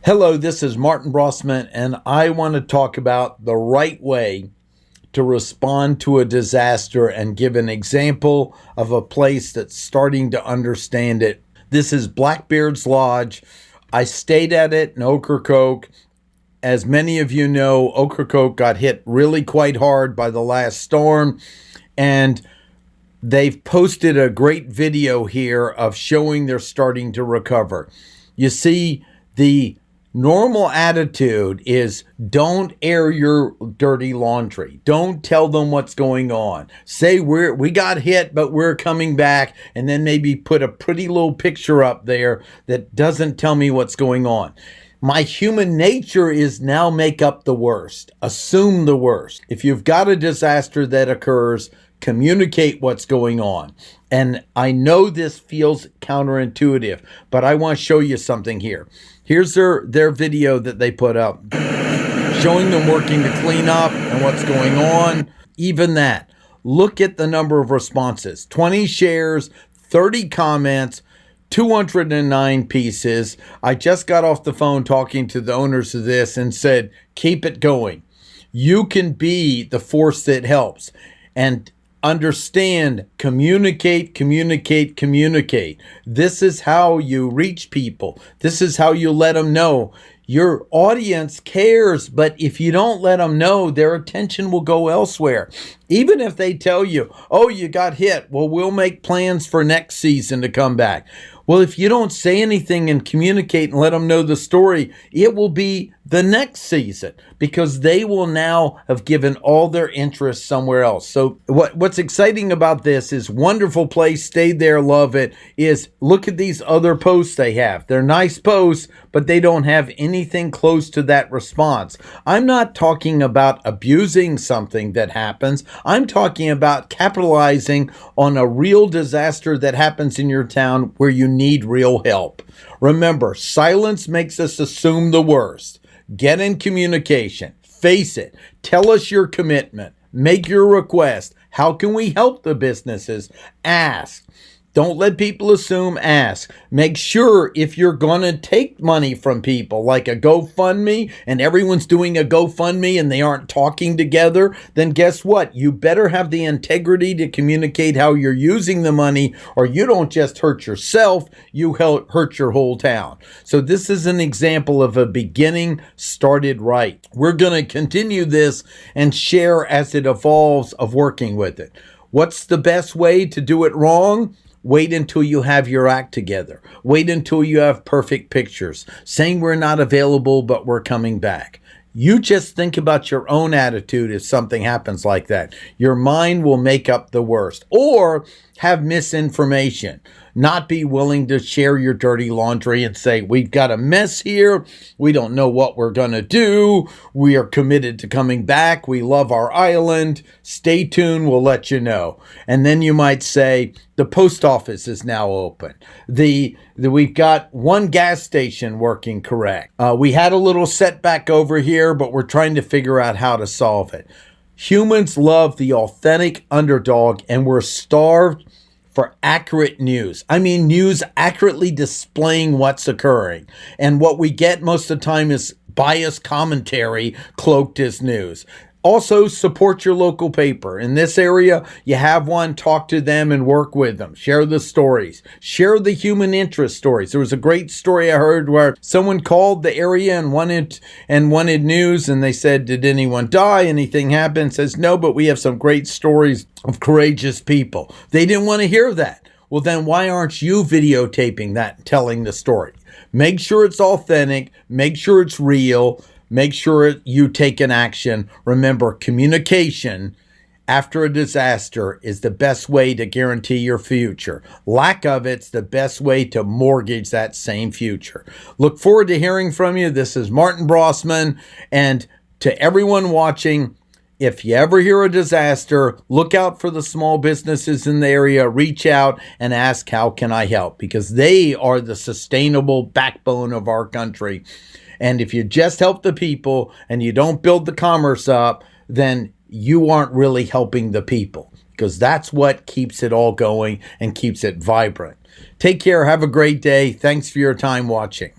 Hello, this is Martin Brossman, and I want to talk about the right way to respond to a disaster and give an example of a place that's starting to understand it. This is Blackbeard's Lodge. I stayed at it in Ocracoke. As many of you know, Ocracoke got hit really quite hard by the last storm, and they've posted a great video here of showing they're starting to recover. You see, the normal attitude is don't air your dirty laundry. Don't tell them what's going on. Say we got hit, but we're coming back, and then maybe put a pretty little picture up there that doesn't tell me what's going on. My human nature is now make up the worst, assume the worst. If you've got a disaster that occurs, communicate what's going on. And I know this feels counterintuitive, but I want to show you something here. Here's their video that they put up, showing them working to clean up and what's going on. Even that. Look at the number of responses. 20 shares, 30 comments, 209 pieces. I just got off the phone talking to the owners of this and said, keep it going. You can be the force that helps. And understand, communicate. This is how you reach people. This is how you let them know. Your audience cares, but if you don't let them know, their attention will go elsewhere. Even if they tell you, oh, you got hit, well, we'll make plans for next season to come back. Well, if you don't say anything and communicate and let them know the story, it will be the next season because they will now have given all their interest somewhere else. So what's exciting about this is wonderful place, stayed there, love it, is look at these other posts they have. They're nice posts, but they don't have anything close to that response. I'm not talking about abusing something that happens. I'm talking about capitalizing on a real disaster that happens in your town where you need real help. Remember, silence makes us assume the worst. Get in communication. Face it. Tell us your commitment. Make your request. How can we help the businesses? Ask. Don't let people assume, ask. Make sure if you're going to take money from people, like a GoFundMe, and everyone's doing a GoFundMe and they aren't talking together, then guess what? You better have the integrity to communicate how you're using the money, or you don't just hurt yourself, you hurt your whole town. So this is an example of a beginning started right. We're going to continue this and share as it evolves of working with it. What's the best way to do it wrong? Wait until you have your act together. Wait until you have perfect pictures. Saying we're not available, but we're coming back. You just think about your own attitude if something happens like that. Your mind will make up the worst. Or have misinformation. Not be willing to share your dirty laundry and say, we've got a mess here. We don't know what we're going to do. We are committed to coming back. We love our island. Stay tuned. We'll let you know. And then you might say, the post office is now open. We've got one gas station working correct. We had a little setback over here, but we're trying to figure out how to solve it. Humans love the authentic underdog, and we're starved for accurate news. I mean, news accurately displaying what's occurring. And what we get most of the time is biased commentary cloaked as news. Also, support your local paper. In this area, you have one, talk to them and work with them. Share the stories. Share the human interest stories. There was a great story I heard where someone called the area and wanted news, and they said, did anyone die? Anything happen? Says, no, but we have some great stories of courageous people. They didn't want to hear that. Well, then why aren't you videotaping that and telling the story? Make sure it's authentic. Make sure it's real. Make sure you take an action. Remember, communication after a disaster is the best way to guarantee your future. Lack of it's the best way to mortgage that same future. Look forward to hearing from you. This is Martin Brossman. And to everyone watching, if you ever hear a disaster, look out for the small businesses in the area. Reach out and ask, how can I help? Because they are the sustainable backbone of our country. And if you just help the people and you don't build the commerce up, then you aren't really helping the people, because that's what keeps it all going and keeps it vibrant. Take care. Have a great day. Thanks for your time watching.